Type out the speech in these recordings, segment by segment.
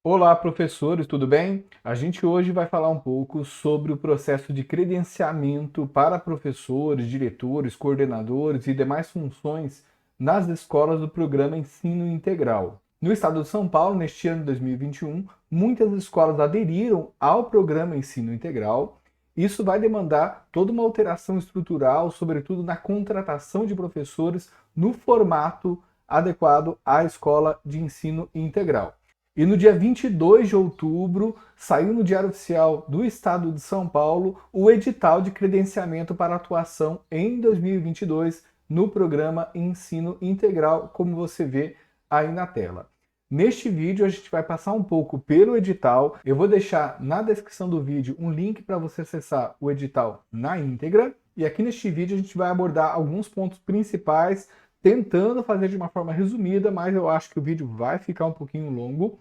Olá, professores, tudo bem? A gente hoje vai falar um pouco sobre o processo de credenciamento para professores, diretores, coordenadores e demais funções nas escolas do programa Ensino Integral. No estado de São Paulo, neste ano de 2021, muitas escolas aderiram ao programa Ensino Integral. Isso vai demandar toda uma alteração estrutural, sobretudo na contratação de professores no formato adequado à escola de ensino integral. E no dia 22 de outubro, saiu no Diário Oficial do Estado de São Paulo o edital de credenciamento para atuação em 2022 no programa Ensino Integral, como você vê aí na tela. Neste vídeo a gente vai passar um pouco pelo edital. Eu vou deixar na descrição do vídeo um link para você acessar o edital na íntegra. E aqui neste vídeo a gente vai abordar alguns pontos principais, tentando fazer de uma forma resumida, mas eu acho que o vídeo vai ficar um pouquinho longo.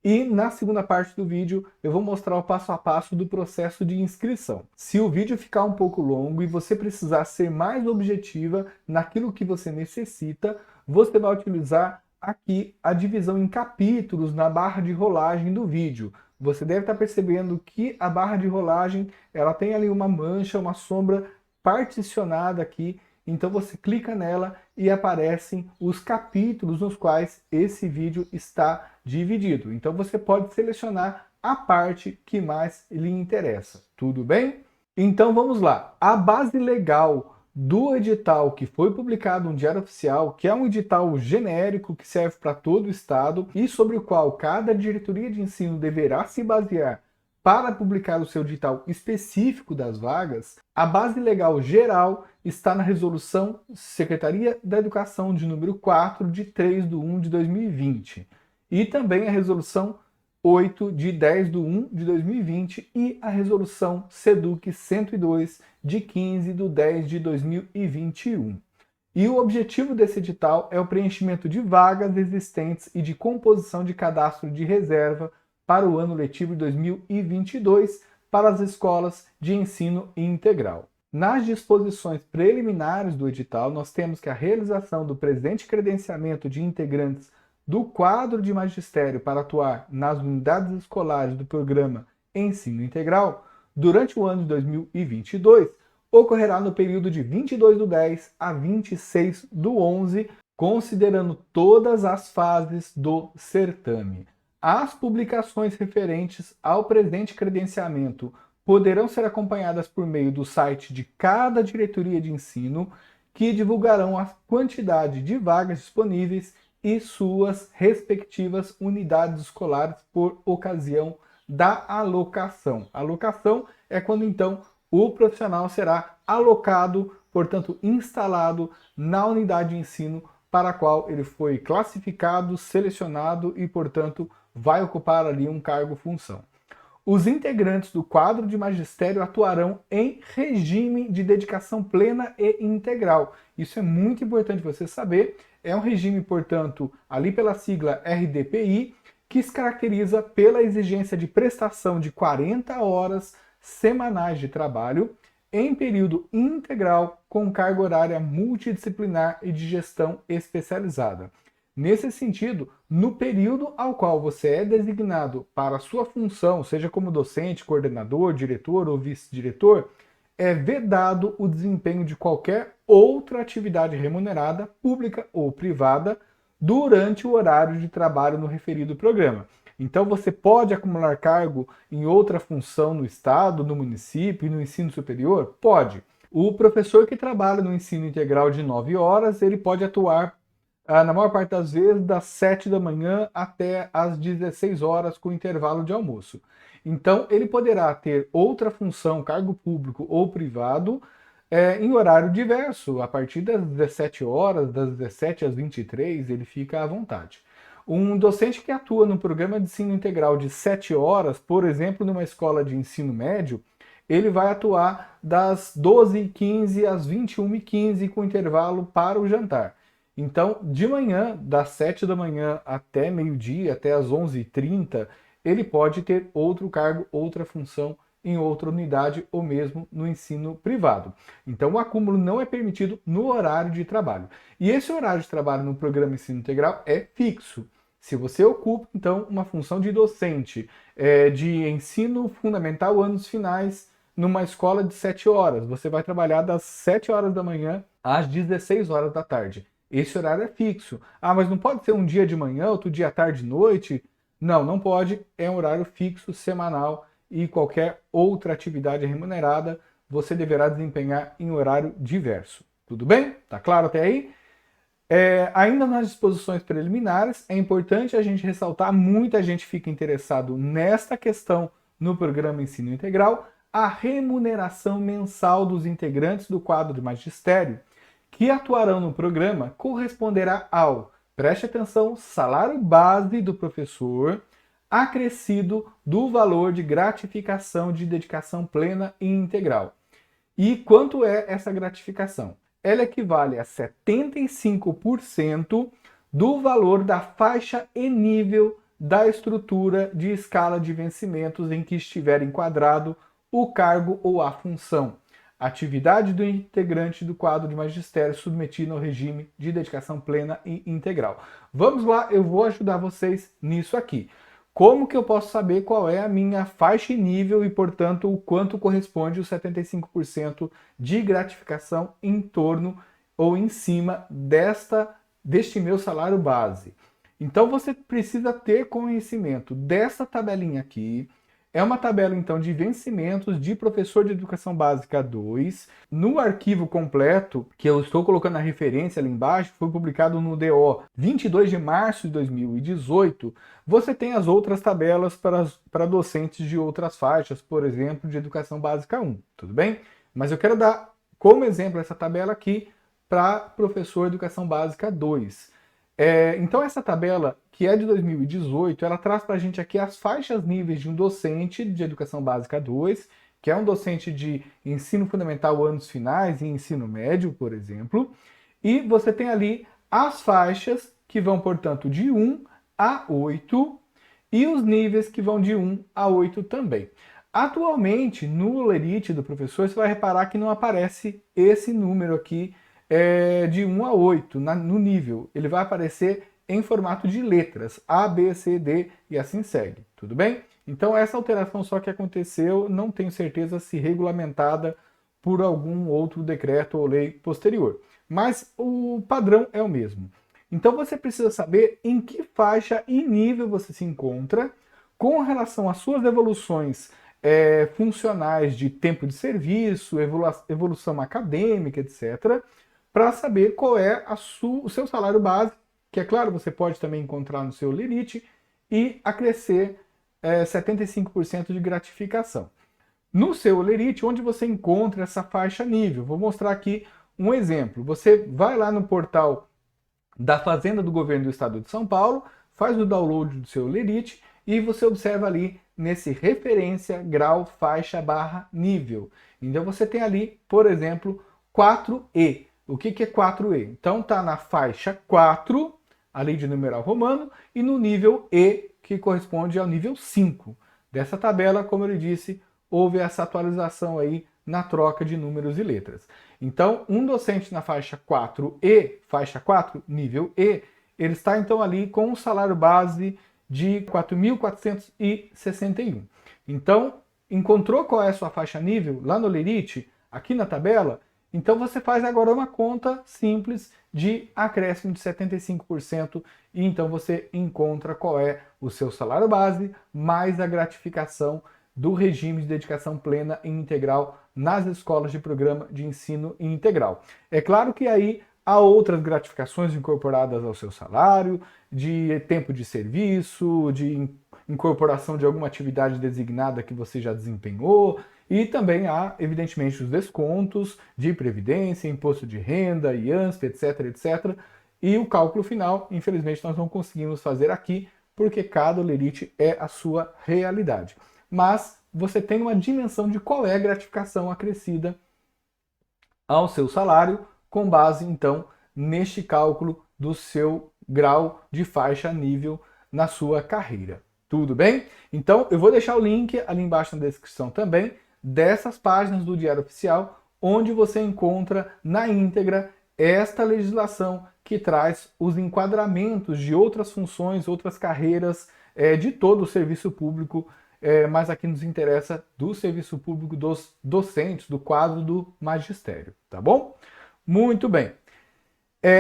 E na segunda parte do vídeo eu vou mostrar o passo a passo do processo de inscrição. Se o vídeo ficar um pouco longo e você precisar ser mais objetiva naquilo que você necessita, você vai utilizar aqui a divisão em capítulos na barra de rolagem do vídeo. Você deve estar percebendo que a barra de rolagem ela tem ali uma mancha, uma sombra particionada aqui. Então você clica nela e aparecem os capítulos nos quais esse vídeo está dividido. Então você pode selecionar a parte que mais lhe interessa. Tudo bem? Então vamos lá. A base legal do edital que foi publicado no Diário Oficial, que é um edital genérico que serve para todo o estado e sobre o qual cada diretoria de ensino deverá se basear para publicar o seu edital específico das vagas, a base legal geral está na resolução Secretaria da Educação de número 4 de 3 de 1 de 2020 e também a resolução 8 de 10 de 1 de 2020 e a resolução SEDUC 102 de 15 de 10 de 2021. E o objetivo desse edital é o preenchimento de vagas existentes e de composição de cadastro de reserva para o ano letivo de 2022 para as escolas de ensino integral. Nas disposições preliminares do edital, nós temos que a realização do presente credenciamento de integrantes do quadro de magistério para atuar nas unidades escolares do programa Ensino Integral durante o ano de 2022 ocorrerá no período de 22/10 a 26/11, considerando todas as fases do certame. As publicações referentes ao presente credenciamento poderão ser acompanhadas por meio do site de cada diretoria de ensino, que divulgarão a quantidade de vagas disponíveis e suas respectivas unidades escolares por ocasião da alocação. Alocação é quando então o profissional será alocado, portanto instalado na unidade de ensino para a qual ele foi classificado, selecionado e, portanto, vai ocupar ali um cargo-função. Os integrantes do quadro de magistério atuarão em regime de dedicação plena e integral. Isso é muito importante você saber. É um regime, portanto, ali pela sigla RDPI, que se caracteriza pela exigência de prestação de 40 horas semanais de trabalho em período integral com carga horária multidisciplinar e de gestão especializada. Nesse sentido, no período ao qual você é designado para a sua função, seja como docente, coordenador, diretor ou vice-diretor, é vedado o desempenho de qualquer outra atividade remunerada, pública ou privada, durante o horário de trabalho no referido programa. Então você pode acumular cargo em outra função no estado, no município e no ensino superior? Pode. O professor que trabalha no ensino integral de 9 horas, ele pode atuar na maior parte das vezes, das 7 da manhã até as 16 horas, com intervalo de almoço. Então, ele poderá ter outra função, cargo público ou privado, em horário diverso. A partir das 17 horas, das 17 às 23, ele fica à vontade. Um docente que atua no programa de ensino integral de 7 horas, por exemplo, numa escola de ensino médio, ele vai atuar das 12h15 às 21h15, com intervalo para o jantar. Então, de manhã, das 7 da manhã até meio-dia, até as 11h30, ele pode ter outro cargo, outra função em outra unidade ou mesmo no ensino privado. Então, o acúmulo não é permitido no horário de trabalho. E esse horário de trabalho no programa Ensino Integral é fixo. Se você ocupa, então, uma função de docente de ensino fundamental, anos finais, numa escola de 7 horas, você vai trabalhar das 7 horas da manhã às 16 horas da tarde. Esse horário é fixo. Ah, mas não pode ser um dia de manhã, outro dia à tarde e noite? Não, não pode. É um horário fixo, semanal, e qualquer outra atividade remunerada você deverá desempenhar em horário diverso. Tudo bem? Tá claro até aí? Ainda nas disposições preliminares, é importante a gente ressaltar, muita gente fica interessado nesta questão no programa Ensino Integral, a remuneração mensal dos integrantes do quadro de magistério que atuarão no programa corresponderá ao, preste atenção, salário base do professor, acrescido do valor de gratificação de dedicação plena e integral. E quanto é essa gratificação? Ela equivale a 75% do valor da faixa e nível da estrutura de escala de vencimentos em que estiver enquadrado o cargo ou a função. Atividade do integrante do quadro de magistério submetido ao regime de dedicação plena e integral. Vamos lá, eu vou ajudar vocês nisso aqui. Como que eu posso saber qual é a minha faixa e nível e, portanto, o quanto corresponde os 75% de gratificação em torno ou em cima deste meu salário base? Então, você precisa ter conhecimento dessa tabelinha aqui. É uma tabela, então, de vencimentos de professor de Educação Básica 2. No arquivo completo, que eu estou colocando a referência ali embaixo, foi publicado no DO 22 de março de 2018, você tem as outras tabelas para docentes de outras faixas, por exemplo, de Educação Básica 1, tudo bem? Mas eu quero dar como exemplo essa tabela aqui para professor de Educação Básica 2. Então essa tabela, que é de 2018, ela traz para a gente aqui as faixas níveis de um docente de Educação Básica 2, que é um docente de ensino fundamental anos finais e ensino médio, por exemplo, e você tem ali as faixas que vão, portanto, de 1 a 8 e os níveis que vão de 1 a 8 também. Atualmente, no lerite do professor, você vai reparar que não aparece esse número aqui de 1 a 8 no nível. Ele vai aparecer em formato de letras, A, B, C, D e assim segue, tudo bem? Então essa alteração só que aconteceu, não tenho certeza se regulamentada por algum outro decreto ou lei posterior, mas o padrão é o mesmo. Então você precisa saber em que faixa e nível você se encontra com relação às suas evoluções funcionais de tempo de serviço, evolução acadêmica, etc., para saber qual é o seu salário base, que é claro, você pode também encontrar no seu lerite, e acrescer 75% de gratificação. No seu lerite, onde você encontra essa faixa nível? Vou mostrar aqui um exemplo. Você vai lá no portal da Fazenda do Governo do Estado de São Paulo, faz o download do seu lerite e você observa ali nesse referência, grau, faixa, barra, nível. Então você tem ali, por exemplo, 4E. O que é 4E? Então está na faixa 4, ali de numeral romano, e no nível E, que corresponde ao nível 5. Dessa tabela, como eu disse, houve essa atualização aí na troca de números e letras. Então, um docente na faixa 4E, faixa 4, nível E, ele está então ali com um salário base de 4.461. Então, encontrou qual é a sua faixa nível lá no lerite, aqui na tabela? Então você faz agora uma conta simples de acréscimo de 75% e então você encontra qual é o seu salário base mais a gratificação do regime de dedicação plena e integral nas escolas de programa de ensino integral. É claro que aí há outras gratificações incorporadas ao seu salário, de tempo de serviço, de incorporação de alguma atividade designada que você já desempenhou, e também há, evidentemente, os descontos de previdência, imposto de renda, IANSP, etc, etc. E o cálculo final, infelizmente, nós não conseguimos fazer aqui, porque cada lerite é a sua realidade. Mas você tem uma dimensão de qual é a gratificação acrescida ao seu salário, com base, então, neste cálculo do seu grau de faixa nível na sua carreira. Tudo bem? Então, eu vou deixar o link ali embaixo na descrição também, dessas páginas do Diário Oficial, onde você encontra na íntegra esta legislação que traz os enquadramentos de outras funções, outras carreiras de todo o serviço público, mas aqui nos interessa do serviço público dos docentes, do quadro do magistério, tá bom? Muito bem.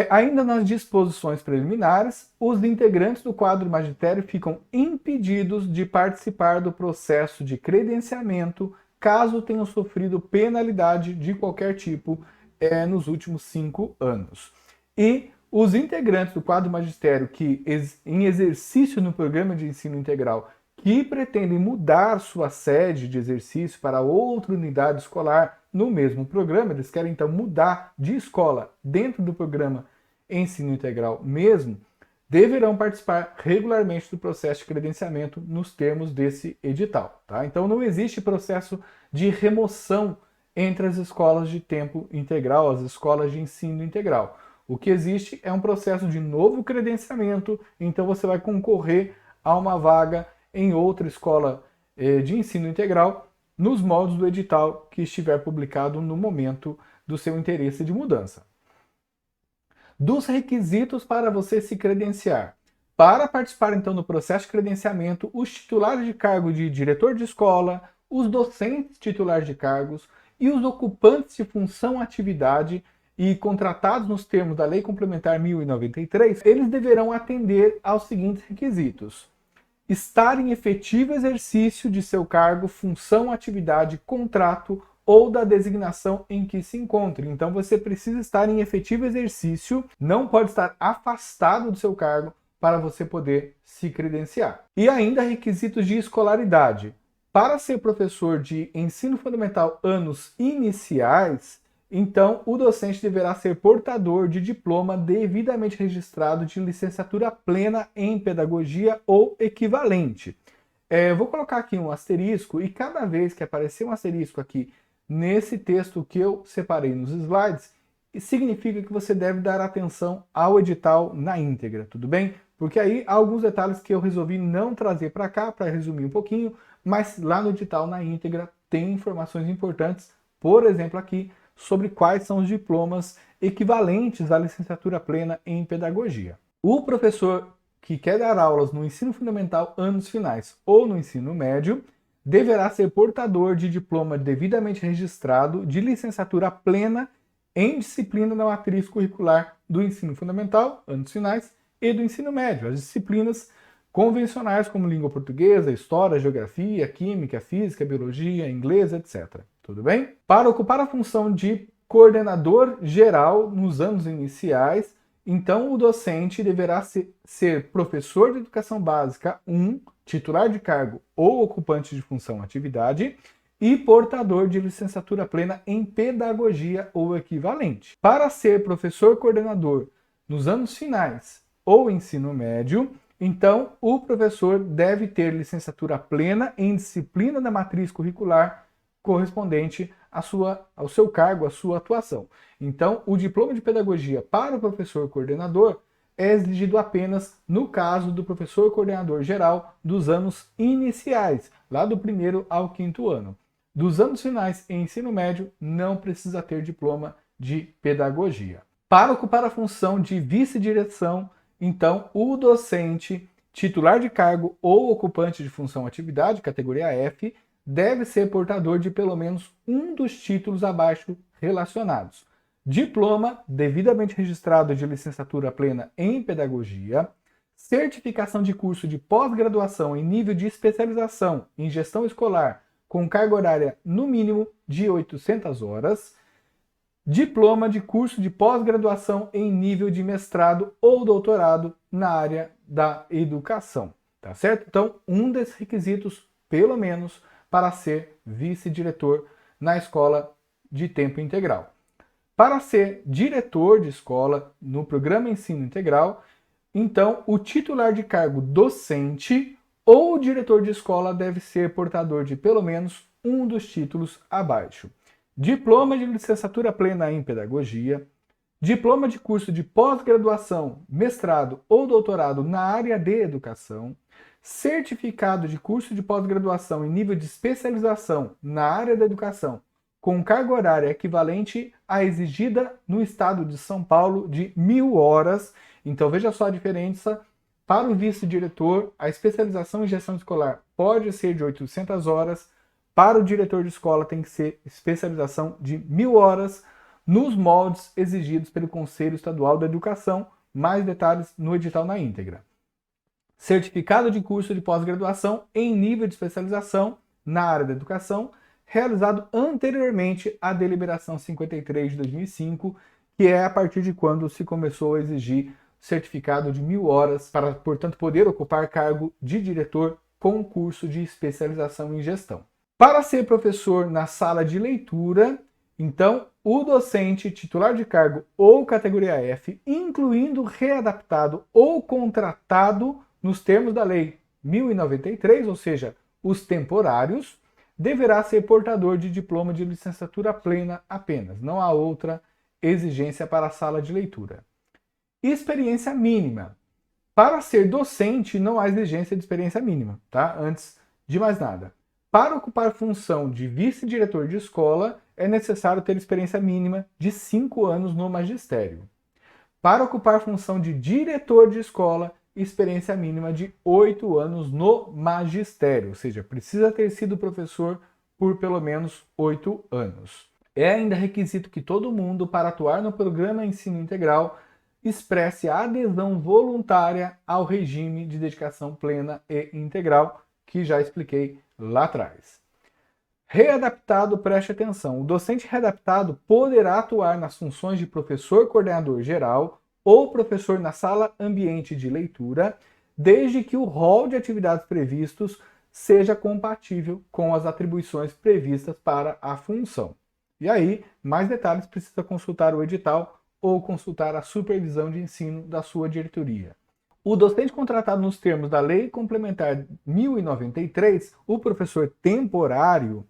Ainda nas disposições preliminares, os integrantes do quadro do magistério ficam impedidos de participar do processo de credenciamento caso tenham sofrido penalidade de qualquer tipo nos últimos 5 anos. E os integrantes do quadro do magistério que, em exercício no programa de ensino integral, que pretendem mudar sua sede de exercício para outra unidade escolar no mesmo programa, eles querem então mudar de escola dentro do programa ensino integral mesmo, deverão participar regularmente do processo de credenciamento nos termos desse edital. Tá? Então não existe processo de remoção entre as escolas de tempo integral, as escolas de ensino integral. O que existe é um processo de novo credenciamento, então você vai concorrer a uma vaga em outra escola de ensino integral, nos moldes do edital que estiver publicado no momento do seu interesse de mudança. Dos requisitos para você se credenciar. Para participar então do processo de credenciamento, os titulares de cargo de diretor de escola, os docentes titulares de cargos e os ocupantes de função atividade e contratados nos termos da Lei Complementar 1093, eles deverão atender aos seguintes requisitos: estar em efetivo exercício de seu cargo, função, atividade, contrato ou da designação em que se encontre. Então você precisa estar em efetivo exercício, não pode estar afastado do seu cargo para você poder se credenciar. E ainda requisitos de escolaridade. Para ser professor de ensino fundamental anos iniciais, então o docente deverá ser portador de diploma devidamente registrado de licenciatura plena em pedagogia ou equivalente. Eu vou colocar aqui um asterisco e cada vez que aparecer um asterisco aqui nesse texto que eu separei nos slides, significa que você deve dar atenção ao edital na íntegra, tudo bem? Porque aí há alguns detalhes que eu resolvi não trazer para cá, para resumir um pouquinho, mas lá no edital na íntegra tem informações importantes, por exemplo aqui, sobre quais são os diplomas equivalentes à licenciatura plena em pedagogia. O professor que quer dar aulas no ensino fundamental anos finais ou no ensino médio deverá ser portador de diploma devidamente registrado de licenciatura plena em disciplina da matriz curricular do ensino fundamental, anos finais, e do ensino médio, as disciplinas convencionais como língua portuguesa, história, geografia, química, física, biologia, inglês, etc. Tudo bem? Para ocupar a função de coordenador geral nos anos iniciais, então o docente deverá ser professor de educação básica 1, titular de cargo ou ocupante de função atividade, e portador de licenciatura plena em pedagogia ou equivalente. Para ser professor coordenador nos anos finais ou ensino médio, então o professor deve ter licenciatura plena em disciplina da matriz curricular correspondente ao seu cargo, à sua atuação. Então, o diploma de pedagogia para o professor coordenador é exigido apenas no caso do professor coordenador geral dos anos iniciais, lá do 1º ao 5º ano. Dos anos finais em ensino médio, não precisa ter diploma de pedagogia. Para ocupar a função de vice-direção, então, o docente titular de cargo ou ocupante de função atividade, categoria F, deve ser portador de pelo menos um dos títulos abaixo relacionados: diploma devidamente registrado de licenciatura plena em pedagogia, certificação de curso de pós-graduação em nível de especialização em gestão escolar com carga horária no mínimo de 800 horas, diploma de curso de pós-graduação em nível de mestrado ou doutorado na área da educação, tá certo? Então, um desses requisitos, pelo menos, para ser vice-diretor na escola de tempo integral. Para ser diretor de escola no programa Ensino Integral, então o titular de cargo docente ou diretor de escola deve ser portador de pelo menos um dos títulos abaixo: diploma de licenciatura plena em pedagogia, diploma de curso de pós-graduação, mestrado ou doutorado na área de educação, certificado de curso de pós-graduação em nível de especialização na área da educação com carga horária equivalente à exigida no estado de São Paulo de 1.000 horas. Então veja só a diferença. Para o vice-diretor, a especialização em gestão escolar pode ser de 800 horas. Para o diretor de escola tem que ser especialização de 1.000 horas nos moldes exigidos pelo Conselho Estadual da Educação. Mais detalhes no edital na íntegra. Certificado de curso de pós-graduação em nível de especialização na área da educação, realizado anteriormente à deliberação 53 de 2005, que é a partir de quando se começou a exigir certificado de 1.000 horas para, portanto, poder ocupar cargo de diretor com curso de especialização em gestão. Para ser professor na sala de leitura, então, o docente titular de cargo ou categoria F, incluindo readaptado ou contratado nos termos da Lei 1093, ou seja, os temporários, deverá ser portador de diploma de licenciatura plena apenas. Não há outra exigência para a sala de leitura. Experiência mínima. Para ser docente, não há exigência de experiência mínima, tá? Antes de mais nada. Para ocupar função de vice-diretor de escola, é necessário ter experiência mínima de 5 anos no magistério. Para ocupar função de diretor de escola, experiência mínima de 8 anos no magistério, ou seja, precisa ter sido professor por pelo menos 8 anos. É ainda requisito que todo mundo, para atuar no programa Ensino Integral, expresse a adesão voluntária ao regime de dedicação plena e integral, que já expliquei lá atrás. Readaptado, preste atenção. O docente readaptado poderá atuar nas funções de professor coordenador geral ou professor na sala ambiente de leitura, desde que o rol de atividades previstos seja compatível com as atribuições previstas para a função. E aí, mais detalhes, precisa consultar o edital ou consultar a supervisão de ensino da sua diretoria. O docente contratado nos termos da Lei Complementar 1093, o professor temporário,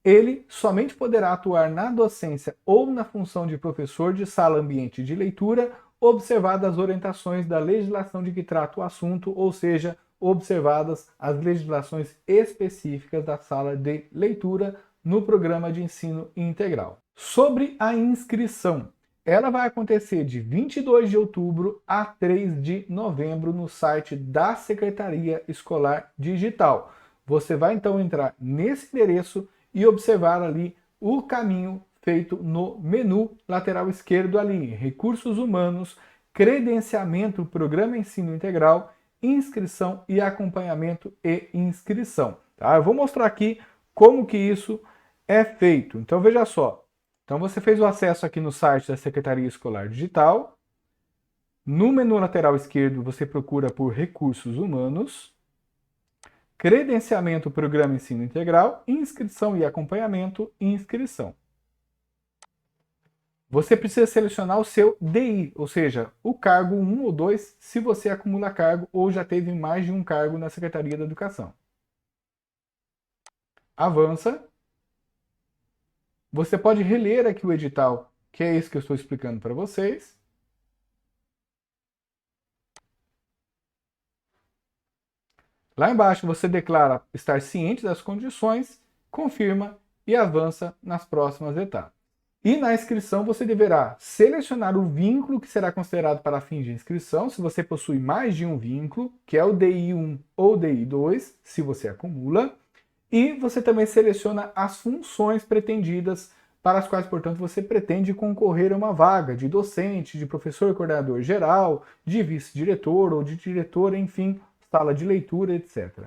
ele somente poderá atuar na docência ou na função de professor de sala ambiente de leitura, observadas as orientações da legislação de que trata o assunto, ou seja, observadas as legislações específicas da sala de leitura no programa de ensino integral. Sobre a inscrição, ela vai acontecer de 22 de outubro a 3 de novembro no site da Secretaria Escolar Digital. Você vai então entrar nesse endereço e observar ali o caminho feito no menu lateral esquerdo ali, Recursos Humanos, Credenciamento, Programa Ensino Integral, Inscrição e Acompanhamento e Inscrição. Tá? Eu vou mostrar aqui como que isso é feito. Então veja só. Então você fez o acesso aqui no site da Secretaria Escolar Digital. No menu lateral esquerdo você procura por Recursos Humanos, Credenciamento, Programa Ensino Integral, Inscrição e Acompanhamento e Inscrição. Você precisa selecionar o seu DI, ou seja, o cargo 1 ou 2, se você acumula cargo ou já teve mais de um cargo na Secretaria da Educação. Avança. Você pode reler aqui o edital, que é isso que eu estou explicando para vocês. Lá embaixo você declara estar ciente das condições, confirma e avança nas próximas etapas. E na inscrição você deverá selecionar o vínculo que será considerado para fins de inscrição, se você possui mais de um vínculo, que é o DI1 ou DI2, se você acumula. E você também seleciona as funções pretendidas, para as quais, portanto, você pretende concorrer a uma vaga de docente, de professor coordenador geral, de vice-diretor ou de diretor, enfim, sala de leitura, etc.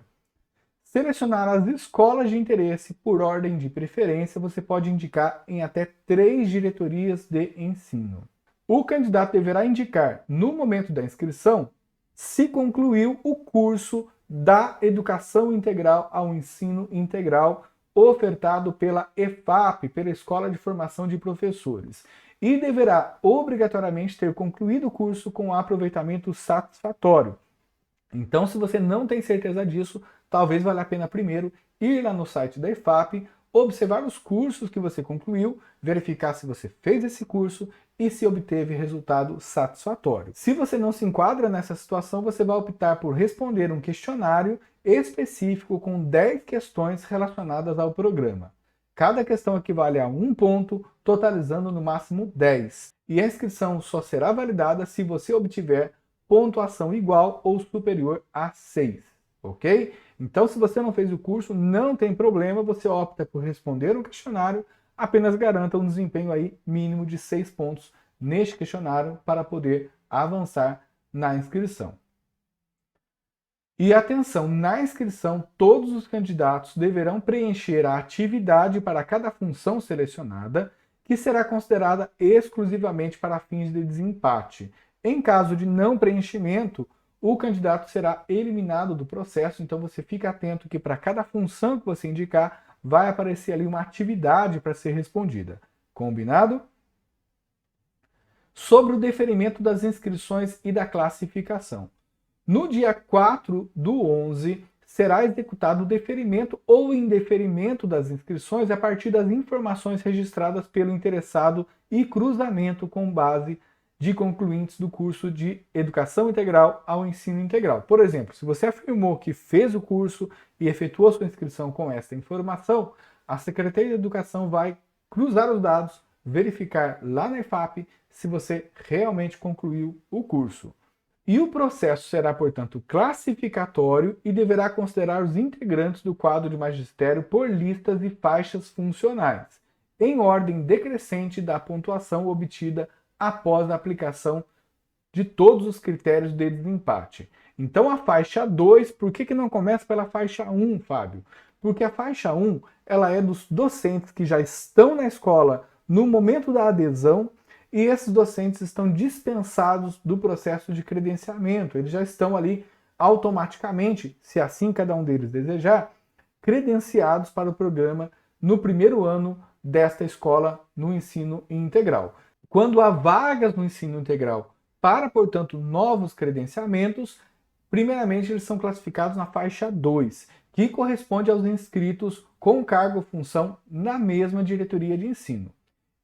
Selecionar as escolas de interesse por ordem de preferência, você pode indicar em até 3 diretorias de ensino. O candidato deverá indicar, no momento da inscrição, se concluiu o curso da Educação Integral ao Ensino Integral ofertado pela EFAP, pela Escola de Formação de Professores, e deverá obrigatoriamente ter concluído o curso com aproveitamento satisfatório. Então, se você não tem certeza disso, talvez valha a pena primeiro ir lá no site da EFAP, observar os cursos que você concluiu, verificar se você fez esse curso e se obteve resultado satisfatório. Se você não se enquadra nessa situação, você vai optar por responder um questionário específico com 10 questões relacionadas ao programa. Cada questão equivale a 1 ponto, totalizando no máximo 10. E a inscrição só será validada se você obtiver pontuação igual ou superior a 6, ok? Então, se você não fez o curso, não tem problema, você opta por responder um questionário, apenas garanta um desempenho aí mínimo de 6 pontos neste questionário para poder avançar na inscrição. E atenção, na inscrição, todos os candidatos deverão preencher a atividade para cada função selecionada, que será considerada exclusivamente para fins de desempate. Em caso de não preenchimento, o candidato será eliminado do processo, então você fica atento que para cada função que você indicar, vai aparecer ali uma atividade para ser respondida. Combinado? Sobre o deferimento das inscrições e da classificação. No dia 4/11, será executado o deferimento ou indeferimento das inscrições a partir das informações registradas pelo interessado e cruzamento com base de concluintes do curso de Educação Integral ao Ensino Integral. Por exemplo, se você afirmou que fez o curso e efetuou sua inscrição com esta informação, a Secretaria de Educação vai cruzar os dados, verificar lá na EFAP se você realmente concluiu o curso. E o processo será, portanto, classificatório e deverá considerar os integrantes do quadro de magistério por listas e faixas funcionais, em ordem decrescente da pontuação obtida após a aplicação de todos os critérios de desempate. Então, a faixa 2, por que não começa pela faixa 1, Fábio? Porque a faixa 1 ela é dos docentes que já estão na escola no momento da adesão, e esses docentes estão dispensados do processo de credenciamento. Eles já estão ali automaticamente, se assim cada um deles desejar, credenciados para o programa no primeiro ano desta escola no ensino integral. Quando há vagas no ensino integral para, portanto, novos credenciamentos, primeiramente eles são classificados na faixa 2, que corresponde aos inscritos com cargo ou função na mesma diretoria de ensino.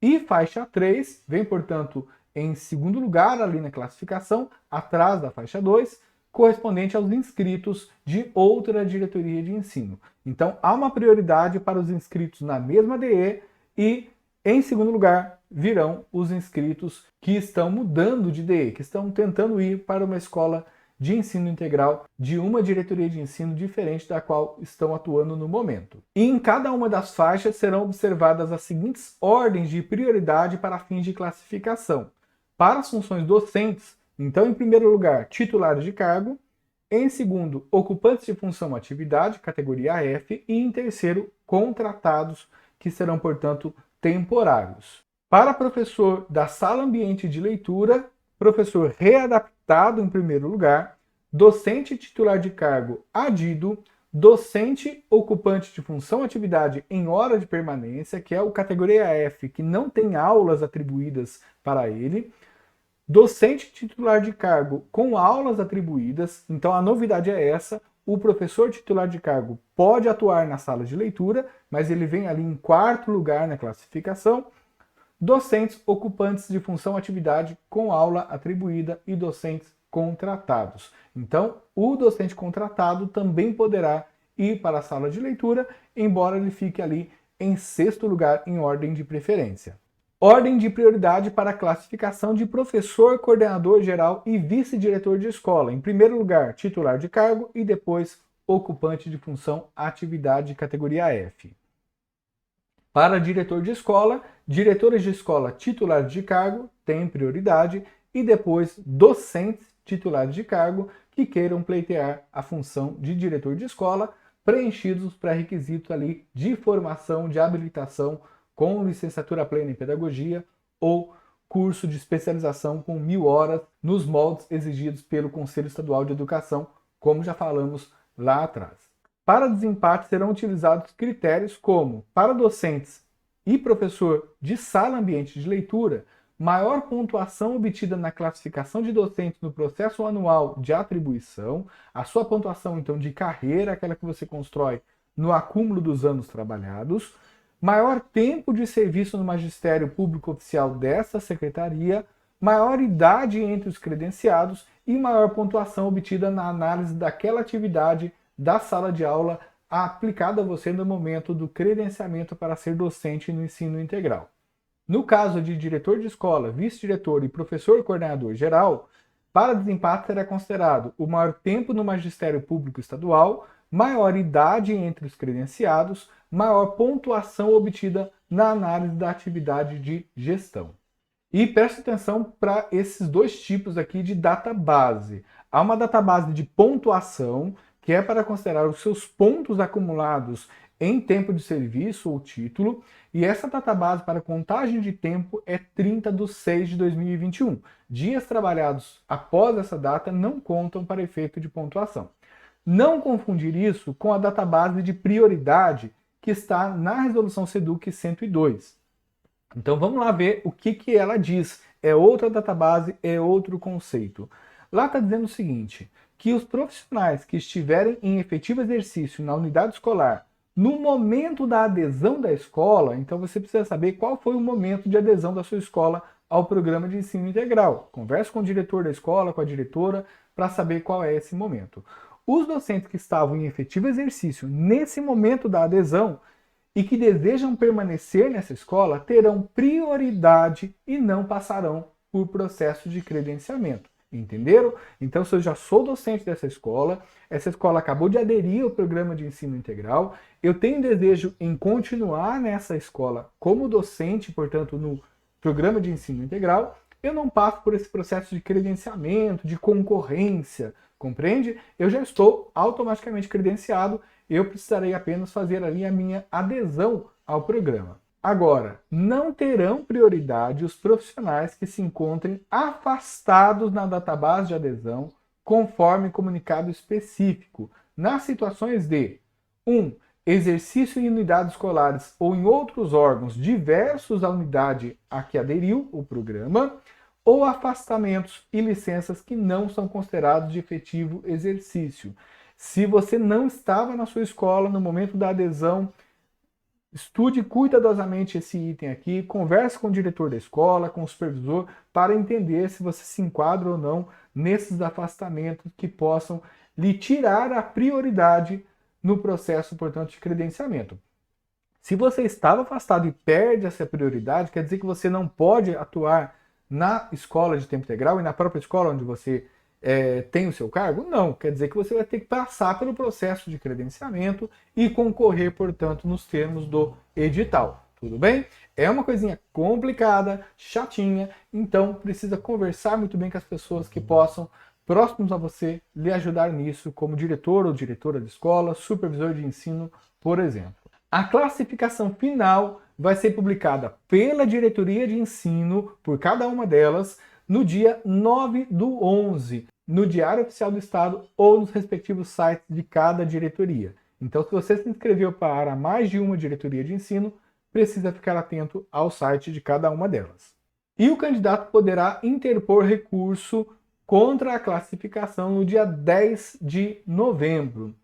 E faixa 3 vem, portanto, em segundo lugar ali na classificação, atrás da faixa 2, correspondente aos inscritos de outra diretoria de ensino. Então, há uma prioridade para os inscritos na mesma DE e, em segundo lugar, virão os inscritos que estão mudando de DE, que estão tentando ir para uma escola de ensino integral de uma diretoria de ensino diferente da qual estão atuando no momento. E em cada uma das faixas serão observadas as seguintes ordens de prioridade para fins de classificação. Para as funções docentes, então, em primeiro lugar, titulares de cargo, em segundo, ocupantes de função atividade, categoria F, e em terceiro, contratados, que serão, portanto, temporários. Para professor da sala ambiente de leitura, professor readaptado em primeiro lugar, docente titular de cargo adido, docente ocupante de função atividade em hora de permanência, que é o categoria F, que não tem aulas atribuídas para ele, docente titular de cargo com aulas atribuídas, então a novidade é essa, o professor titular de cargo pode atuar na sala de leitura, mas ele vem ali em quarto lugar na classificação, docentes ocupantes de função atividade com aula atribuída e docentes contratados. Então, o docente contratado também poderá ir para a sala de leitura, embora ele fique ali em sexto lugar em ordem de preferência. Ordem de prioridade para a classificação de professor, coordenador geral e vice-diretor de escola. Em primeiro lugar, titular de cargo e depois ocupante de função atividade categoria F. Para diretor de escola, diretores de escola titulares de cargo têm prioridade e depois docentes titulares de cargo que queiram pleitear a função de diretor de escola, preenchidos os pré-requisitos ali de formação, de habilitação com licenciatura plena em pedagogia ou curso de especialização com 1000 horas nos moldes exigidos pelo Conselho Estadual de Educação, como já falamos lá atrás. Para desempate serão utilizados critérios como, para docentes e professor de sala ambiente de leitura, maior pontuação obtida na classificação de docentes no processo anual de atribuição, a sua pontuação então de carreira, aquela que você constrói no acúmulo dos anos trabalhados, maior tempo de serviço no magistério público oficial dessa secretaria, maior idade entre os credenciados e maior pontuação obtida na análise daquela atividade da sala de aula aplicado a você no momento do credenciamento para ser docente no ensino integral. No caso de diretor de escola, vice-diretor e professor coordenador geral, para desempate será considerado o maior tempo no magistério público estadual, maior idade entre os credenciados, maior pontuação obtida na análise da atividade de gestão. E preste atenção para esses dois tipos aqui de database. Há uma database de pontuação, que é para considerar os seus pontos acumulados em tempo de serviço ou título, e essa database para contagem de tempo é 30/6/2021. Dias trabalhados após essa data não contam para efeito de pontuação. Não confundir isso com a database de prioridade que está na Resolução SEDUC 102. Então vamos lá ver o que ela diz. É outra database, é outro conceito. Lá está dizendo o seguinte, que os profissionais que estiverem em efetivo exercício na unidade escolar no momento da adesão da escola, então você precisa saber qual foi o momento de adesão da sua escola ao programa de ensino integral. Converse com o diretor da escola, com a diretora, para saber qual é esse momento. Os docentes que estavam em efetivo exercício nesse momento da adesão e que desejam permanecer nessa escola terão prioridade e não passarão por processo de credenciamento. Entenderam? Então, se eu já sou docente dessa escola, essa escola acabou de aderir ao programa de ensino integral, eu tenho desejo em continuar nessa escola como docente, portanto, no programa de ensino integral, eu não passo por esse processo de credenciamento, de concorrência, compreende? Eu já estou automaticamente credenciado, eu precisarei apenas fazer ali a minha adesão ao programa. Agora, não terão prioridade os profissionais que se encontrem afastados na database de adesão, conforme comunicado específico, nas situações de 1. Exercício em unidades escolares ou em outros órgãos diversos à unidade a que aderiu o programa, ou afastamentos e licenças que não são considerados de efetivo exercício. Se você não estava na sua escola no momento da adesão, estude cuidadosamente esse item aqui, converse com o diretor da escola, com o supervisor, para entender se você se enquadra ou não nesses afastamentos que possam lhe tirar a prioridade no processo, portanto, de credenciamento. Se você estava afastado e perde essa prioridade, quer dizer que você não pode atuar na escola de tempo integral e na própria escola onde você tem o seu cargo? Não, quer dizer que você vai ter que passar pelo processo de credenciamento e concorrer, portanto, nos termos do edital. Tudo bem? É uma coisinha complicada, chatinha, então precisa conversar muito bem com as pessoas que possam, próximos a você, lhe ajudar nisso, como diretor ou diretora de escola, supervisor de ensino, por exemplo. A classificação final vai ser publicada pela diretoria de ensino, por cada uma delas, no dia 9/11, no Diário Oficial do Estado ou nos respectivos sites de cada diretoria. Então, se você se inscreveu para mais de uma diretoria de ensino, precisa ficar atento ao site de cada uma delas. E o candidato poderá interpor recurso contra a classificação no dia 10 de novembro.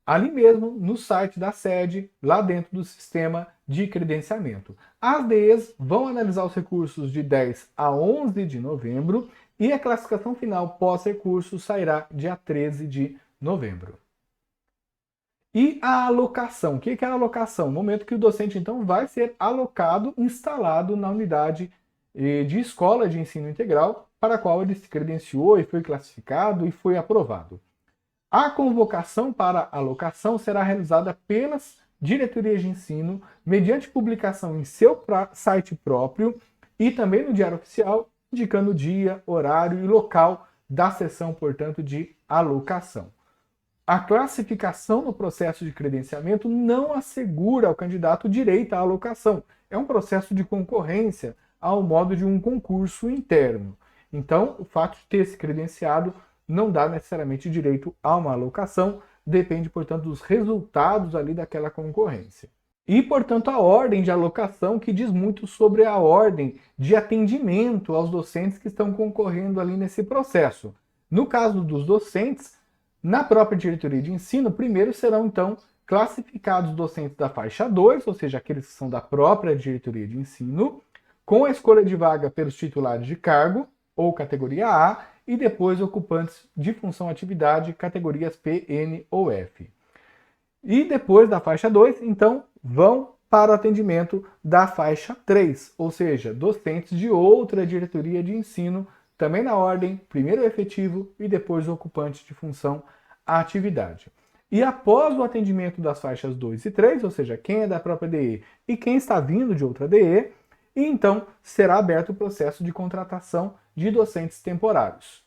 Ali mesmo, no site da sede, lá dentro do sistema de credenciamento. As DEs vão analisar os recursos de 10 a 11 de novembro e a classificação final pós-recurso sairá dia 13 de novembro. E a alocação? O que é a alocação? No momento que o docente, então, vai ser alocado, instalado na unidade de escola de ensino integral para a qual ele se credenciou e foi classificado e foi aprovado. A convocação para alocação será realizada pelas diretorias de ensino mediante publicação em seu site próprio e também no Diário Oficial, indicando o dia, horário e local da sessão, portanto, de alocação. A classificação no processo de credenciamento não assegura ao candidato direito à alocação. É um processo de concorrência ao modo de um concurso interno. Então, o fato de ter se credenciado não dá necessariamente direito a uma alocação, depende, portanto, dos resultados ali daquela concorrência. E, portanto, a ordem de alocação que diz muito sobre a ordem de atendimento aos docentes que estão concorrendo ali nesse processo. No caso dos docentes, na própria diretoria de ensino, primeiro serão, então, classificados os docentes da faixa 2, ou seja, aqueles que são da própria diretoria de ensino, com a escolha de vaga pelos titulares de cargo, ou categoria A, e depois ocupantes de função atividade, categorias P, N ou F. E depois da faixa 2, então, vão para o atendimento da faixa 3, ou seja, docentes de outra diretoria de ensino, também na ordem, primeiro o efetivo e depois o ocupante de função à atividade. E após o atendimento das faixas 2 e 3, ou seja, quem é da própria DE e quem está vindo de outra DE, então será aberto o processo de contratação de docentes temporários.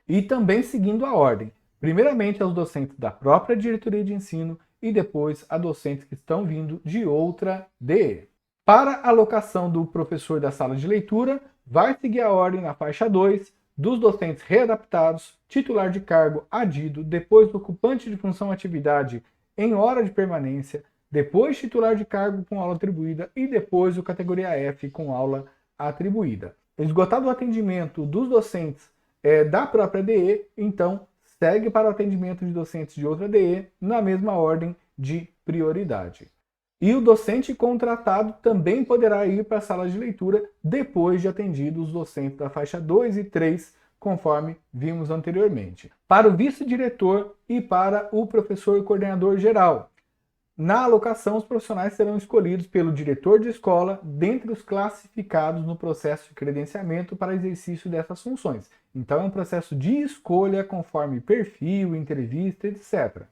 E também seguindo a ordem, primeiramente aos docentes da própria diretoria de ensino e depois a docentes que estão vindo de outra DE. Para a alocação do professor da sala de leitura, vai seguir a ordem na faixa 2, dos docentes readaptados, titular de cargo adido, depois ocupante de função atividade em hora de permanência, depois titular de cargo com aula atribuída e depois o categoria F com aula atribuída. Esgotado o atendimento dos docentes da própria DE, então segue para o atendimento de docentes de outra DE na mesma ordem de prioridade. E o docente contratado também poderá ir para a sala de leitura depois de atendidos os docentes da faixa 2 e 3, conforme vimos anteriormente. Para o vice-diretor e para o professor coordenador geral. Na alocação, os profissionais serão escolhidos pelo diretor de escola dentre os classificados no processo de credenciamento para exercício dessas funções. Então, é um processo de escolha conforme perfil, entrevista, etc.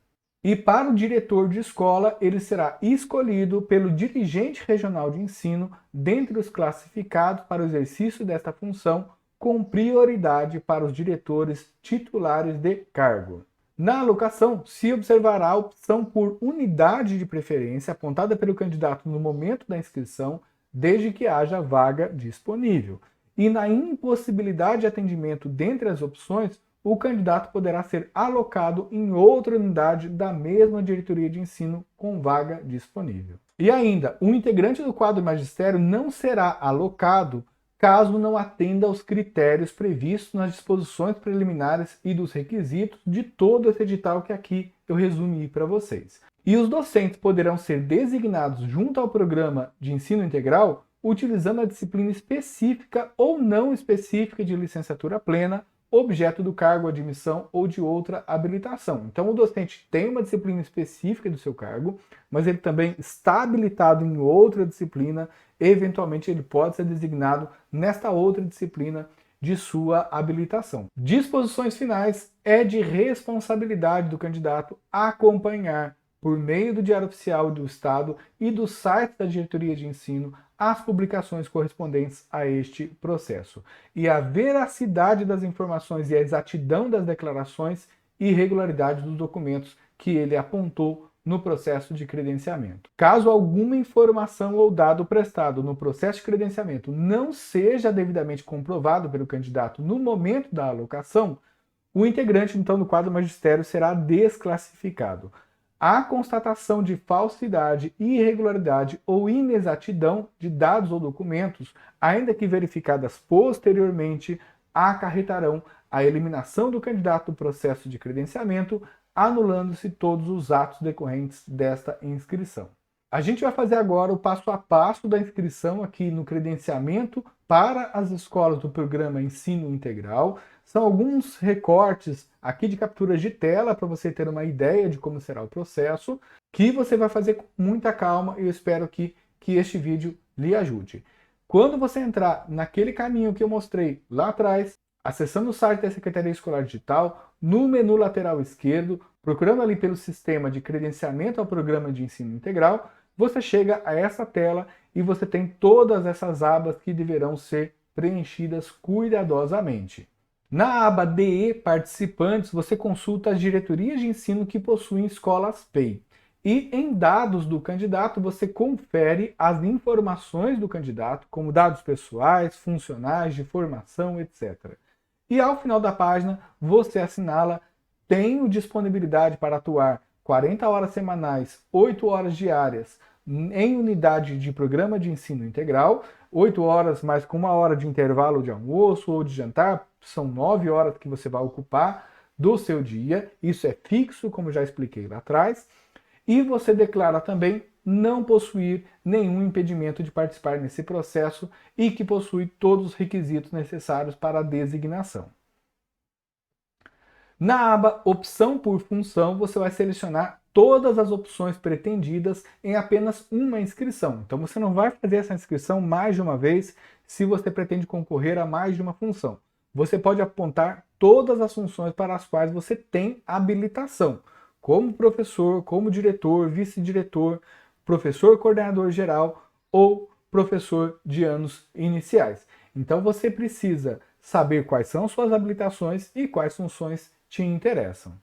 E para o diretor de escola, ele será escolhido pelo dirigente regional de ensino dentre os classificados para o exercício desta função, com prioridade para os diretores titulares de cargo. Na alocação, se observará a opção por unidade de preferência apontada pelo candidato no momento da inscrição, desde que haja vaga disponível. E na impossibilidade de atendimento dentre as opções, o candidato poderá ser alocado em outra unidade da mesma diretoria de ensino com vaga disponível. E ainda, o integrante do quadro magistério não será alocado caso não atenda aos critérios previstos nas disposições preliminares e dos requisitos de todo esse edital que aqui eu resumi para vocês. E os docentes poderão ser designados junto ao programa de ensino integral utilizando a disciplina específica ou não específica de licenciatura plena, objeto do cargo, admissão ou de outra habilitação. Então o docente tem uma disciplina específica do seu cargo, mas ele também está habilitado em outra disciplina, eventualmente ele pode ser designado nesta outra disciplina de sua habilitação. Disposições finais é de responsabilidade do candidato acompanhar, por meio do Diário Oficial do Estado e do site da Diretoria de Ensino, as publicações correspondentes a este processo. E a veracidade das informações e a exatidão das declarações e regularidade dos documentos que ele apontou no processo de credenciamento. Caso alguma informação ou dado prestado no processo de credenciamento não seja devidamente comprovado pelo candidato no momento da alocação, o integrante, então, do quadro magistério será desclassificado. A constatação de falsidade, irregularidade ou inexatidão de dados ou documentos, ainda que verificadas posteriormente, acarretarão a eliminação do candidato do processo de credenciamento, anulando-se todos os atos decorrentes desta inscrição. A gente vai fazer agora o passo a passo da inscrição aqui no credenciamento para as escolas do programa Ensino Integral. São alguns recortes aqui de capturas de tela para você ter uma ideia de como será o processo, que você vai fazer com muita calma e eu espero que este vídeo lhe ajude. Quando você entrar naquele caminho que eu mostrei lá atrás, acessando o site da Secretaria Escolar Digital, no menu lateral esquerdo, procurando ali pelo sistema de credenciamento ao programa de ensino integral, você chega a essa tela e você tem todas essas abas que deverão ser preenchidas cuidadosamente. Na aba DE Participantes, você consulta as diretorias de ensino que possuem escolas PEI. E em dados do candidato, você confere as informações do candidato, como dados pessoais, funcionais, de formação, etc. E ao final da página, você assinala: tenho disponibilidade para atuar 40 horas semanais, 8 horas diárias, em unidade de programa de ensino integral, 8 horas mais com 1 hora de intervalo de almoço ou de jantar, são 9 horas que você vai ocupar do seu dia, isso é fixo, como já expliquei lá atrás, e você declara também não possuir nenhum impedimento de participar nesse processo e que possui todos os requisitos necessários para a designação. Na aba Opção por Função, você vai selecionar todas as opções pretendidas em apenas uma inscrição. Então você não vai fazer essa inscrição mais de uma vez se você pretende concorrer a mais de uma função. Você pode apontar todas as funções para as quais você tem habilitação, como professor, como diretor, vice-diretor, professor coordenador geral ou professor de anos iniciais. Então você precisa saber quais são suas habilitações e quais funções te interessam.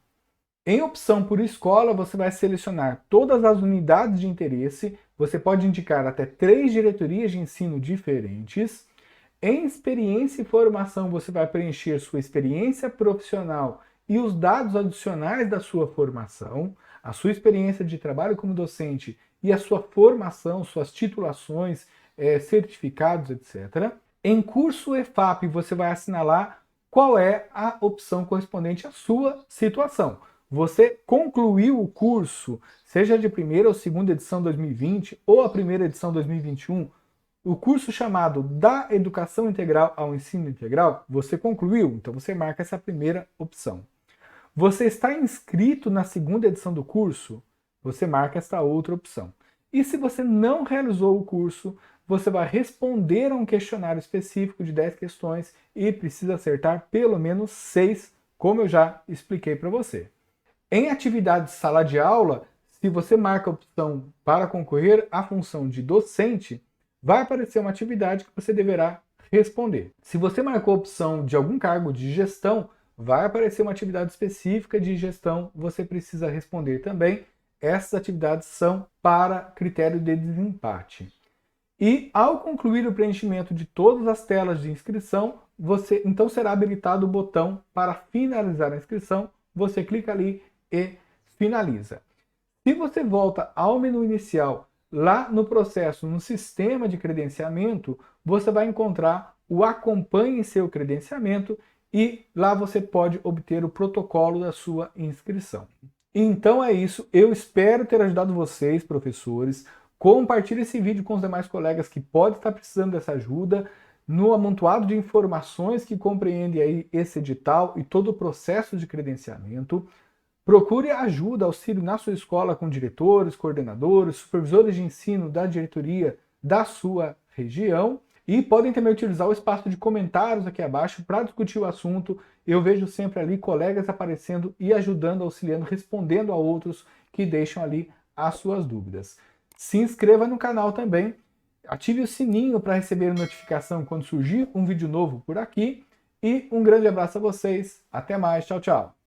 Em opção por escola, você vai selecionar todas as unidades de interesse, você pode indicar até 3 diretorias de ensino diferentes. Em experiência e formação, você vai preencher sua experiência profissional e os dados adicionais da sua formação, a sua experiência de trabalho como docente e a sua formação, suas titulações, certificados, etc. Em curso EFAP, você vai assinalar qual é a opção correspondente à sua situação. Você concluiu o curso, seja de primeira ou segunda edição 2020 ou a primeira edição 2021, o curso chamado da Educação Integral ao Ensino Integral, você concluiu? Então você marca essa primeira opção. Você está inscrito na segunda edição do curso? Você marca esta outra opção. E se você não realizou o curso, você vai responder a um questionário específico de 10 questões e precisa acertar pelo menos 6, como eu já expliquei para você. Em atividade sala de aula, se você marca a opção para concorrer à função de docente, vai aparecer uma atividade que você deverá responder. Se você marcou a opção de algum cargo de gestão, vai aparecer uma atividade específica de gestão, você precisa responder também. Essas atividades são para critério de desempate. E ao concluir o preenchimento de todas as telas de inscrição, você então será habilitado o botão para finalizar a inscrição. Você clica ali e finaliza. Se você volta ao menu inicial, lá no processo, no sistema de credenciamento, você vai encontrar o Acompanhe seu credenciamento e lá você pode obter o protocolo da sua inscrição. Então é isso, eu espero ter ajudado vocês, professores. Compartilhe esse vídeo com os demais colegas que podem estar precisando dessa ajuda no amontoado de informações que compreende aí esse edital e todo o processo de credenciamento. Procure ajuda, auxílio na sua escola com diretores, coordenadores, supervisores de ensino da diretoria da sua região e podem também utilizar o espaço de comentários aqui abaixo para discutir o assunto. Eu vejo sempre ali colegas aparecendo e ajudando, auxiliando, respondendo a outros que deixam ali as suas dúvidas. Se inscreva no canal também, ative o sininho para receber notificação quando surgir um vídeo novo por aqui e um grande abraço a vocês. Até mais, tchau, tchau.